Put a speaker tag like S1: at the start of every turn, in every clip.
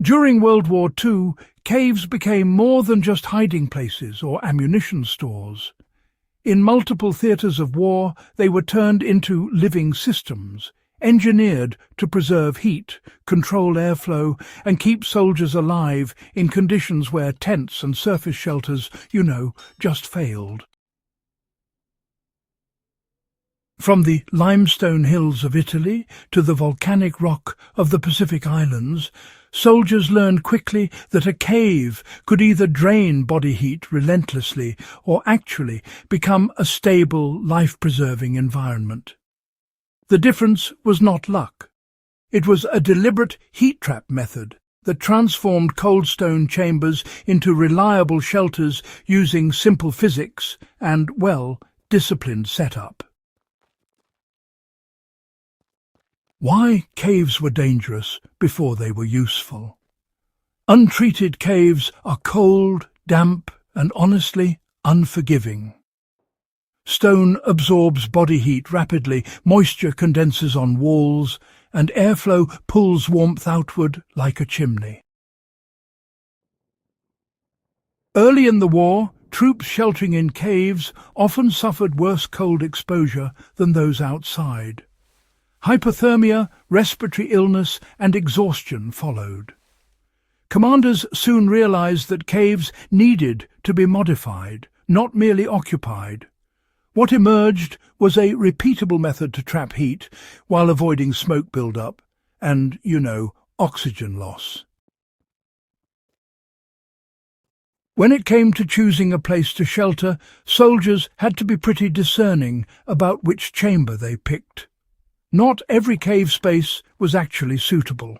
S1: During World War II, caves became more than just hiding places or ammunition stores. In multiple theatres of war, they were turned into living systems, engineered to preserve heat, control airflow, and keep soldiers alive in conditions where tents and surface shelters, just failed. From the limestone hills of Italy to the volcanic rock of the Pacific Islands, soldiers learned quickly that a cave could either drain body heat relentlessly or actually become a stable, life-preserving environment. The difference was not luck. It was a deliberate heat trap method that transformed cold stone chambers into reliable shelters using simple physics and, disciplined setup. Why caves were dangerous before they were useful. Untreated caves are cold, damp, and honestly unforgiving. Stone absorbs body heat rapidly, moisture condenses on walls, and airflow pulls warmth outward like a chimney. Early in the war, troops sheltering in caves often suffered worse cold exposure than those outside. Hypothermia, respiratory illness, and exhaustion followed. Commanders soon realized that caves needed to be modified, not merely occupied. What emerged was a repeatable method to trap heat while avoiding smoke buildup and, oxygen loss. When it came to choosing a place to shelter, soldiers had to be pretty discerning about which chamber they picked. Not every cave space was actually suitable.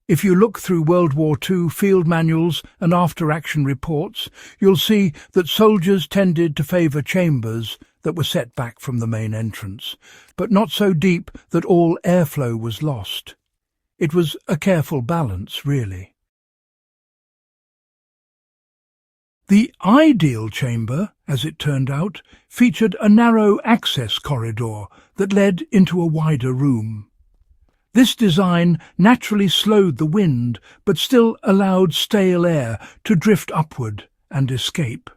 S1: If you look through World War II field manuals and after-action reports, you'll see that soldiers tended to favour chambers that were set back from the main entrance, but not so deep that all airflow was lost. It was a careful balance, really. The ideal chamber, as it turned out, featured a narrow access corridor that led into a wider room. This design naturally slowed the wind, but still allowed stale air to drift upward and escape.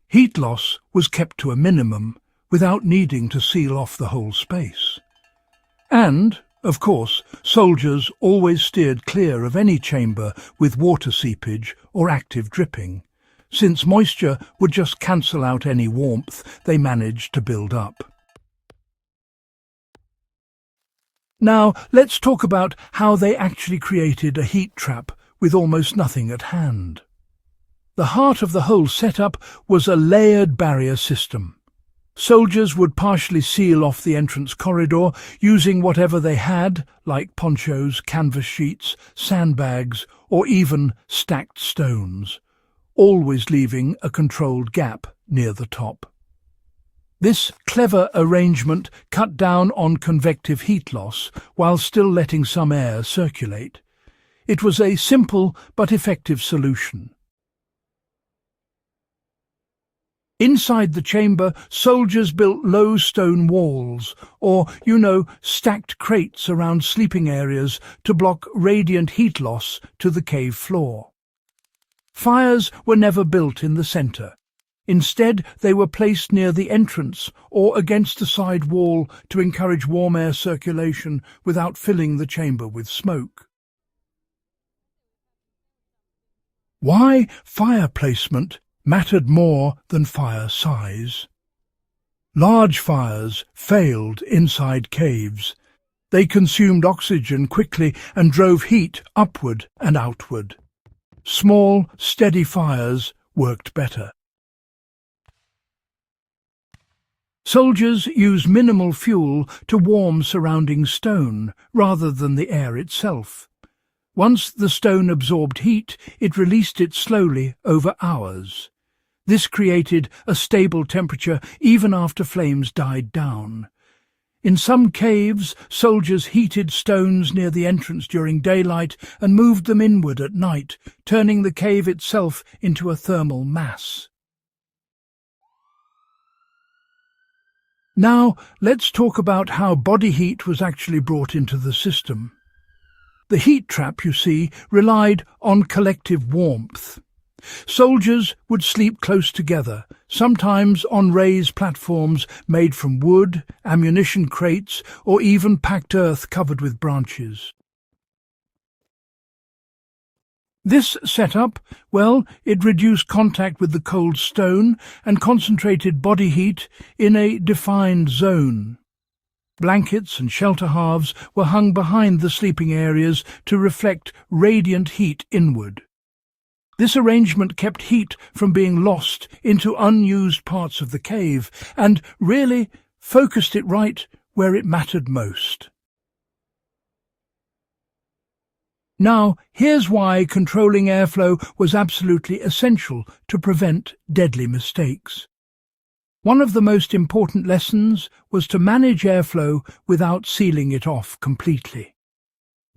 S1: Heat loss was kept to a minimum, without needing to seal off the whole space. And, of course, soldiers always steered clear of any chamber with water seepage or active dripping, since moisture would just cancel out any warmth they managed to build up. Now, let's talk about how they actually created a heat trap with almost nothing at hand. The heart of the whole setup was a layered barrier system. Soldiers would partially seal off the entrance corridor using whatever they had, like ponchos, canvas sheets, sandbags, or even stacked stones, always leaving a controlled gap near the top. This clever arrangement cut down on convective heat loss while still letting some air circulate. It was a simple but effective solution. Inside the chamber, soldiers built low stone walls, or, stacked crates around sleeping areas to block radiant heat loss to the cave floor. Fires were never built in the centre. Instead, they were placed near the entrance or against the side wall to encourage warm air circulation without filling the chamber with smoke. Why fire placement mattered more than fire size. Large fires failed inside caves. They consumed oxygen quickly and drove heat upward and outward. Small, steady fires worked better. Soldiers used minimal fuel to warm surrounding stone rather than the air itself. Once the stone absorbed heat, it released it slowly over hours. This created a stable temperature even after flames died down. In some caves, soldiers heated stones near the entrance during daylight and moved them inward at night, turning the cave itself into a thermal mass. Now, let's talk about how body heat was actually brought into the system. The heat trap, you see, relied on collective warmth. Soldiers would sleep close together, sometimes on raised platforms made from wood, ammunition crates, or even packed earth covered with branches. This setup, well, it reduced contact with the cold stone and concentrated body heat in a defined zone. Blankets and shelter halves were hung behind the sleeping areas to reflect radiant heat inward. This arrangement kept heat from being lost into unused parts of the cave and really focused it right where it mattered most. Now, here's why controlling airflow was absolutely essential to prevent deadly mistakes. One of the most important lessons was to manage airflow without sealing it off completely.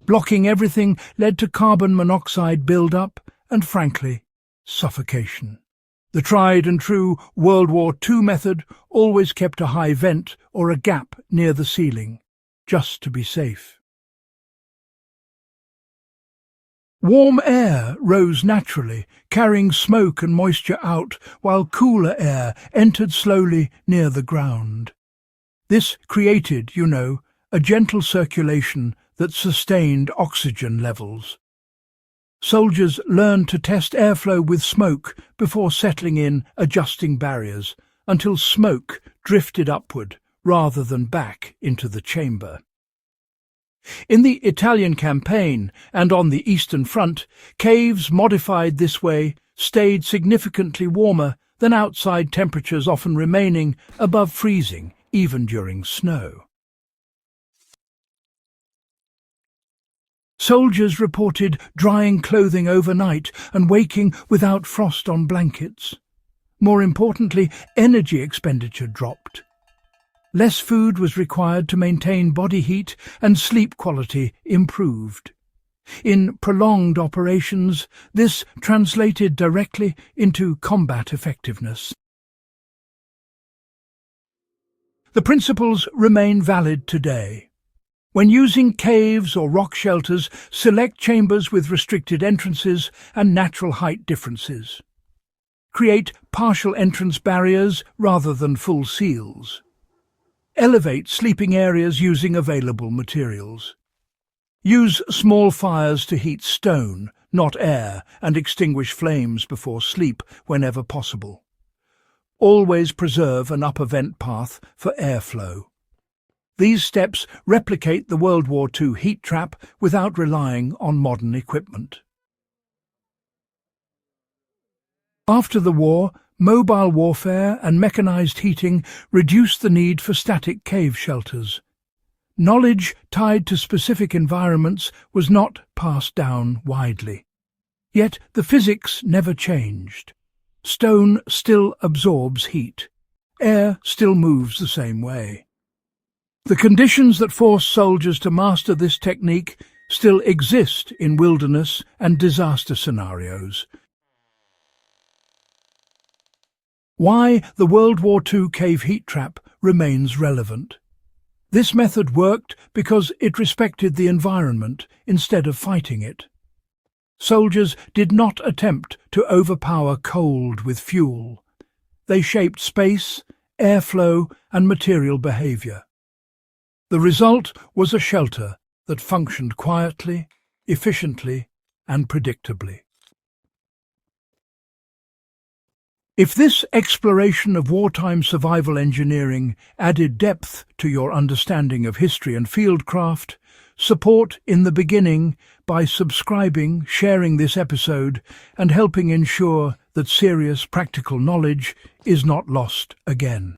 S1: Blocking everything led to carbon monoxide build-up and, frankly, suffocation. The tried and true World War II method always kept a high vent or a gap near the ceiling, just to be safe. Warm air rose naturally, carrying smoke and moisture out, while cooler air entered slowly near the ground. This created, a gentle circulation that sustained oxygen levels. Soldiers learned to test airflow with smoke before settling in, adjusting barriers, until smoke drifted upward rather than back into the chamber. In the Italian campaign and on the Eastern Front, caves modified this way stayed significantly warmer than outside temperatures, often remaining above freezing even during snow. Soldiers reported drying clothing overnight and waking without frost on blankets. More importantly, energy expenditure dropped. Less food was required to maintain body heat, and sleep quality improved. In prolonged operations, this translated directly into combat effectiveness. The principles remain valid today. When using caves or rock shelters, select chambers with restricted entrances and natural height differences. Create partial entrance barriers rather than full seals. Elevate sleeping areas using available materials. Use small fires to heat stone, not air, and extinguish flames before sleep whenever possible. Always preserve an upper vent path for airflow. These steps replicate the World War II heat trap without relying on modern equipment. After the war, mobile warfare and mechanized heating reduced the need for static cave shelters. Knowledge tied to specific environments was not passed down widely. Yet the physics never changed. Stone still absorbs heat. Air still moves the same way. The conditions that forced soldiers to master this technique still exist in wilderness and disaster scenarios. Why the World War II cave heat trap remains relevant. This method worked because it respected the environment instead of fighting it. Soldiers did not attempt to overpower cold with fuel. They shaped space, airflow, and material behavior. The result was a shelter that functioned quietly, efficiently, and predictably. If this exploration of wartime survival engineering added depth to your understanding of history and fieldcraft, support in the beginning by subscribing, sharing this episode, and helping ensure that serious practical knowledge is not lost again.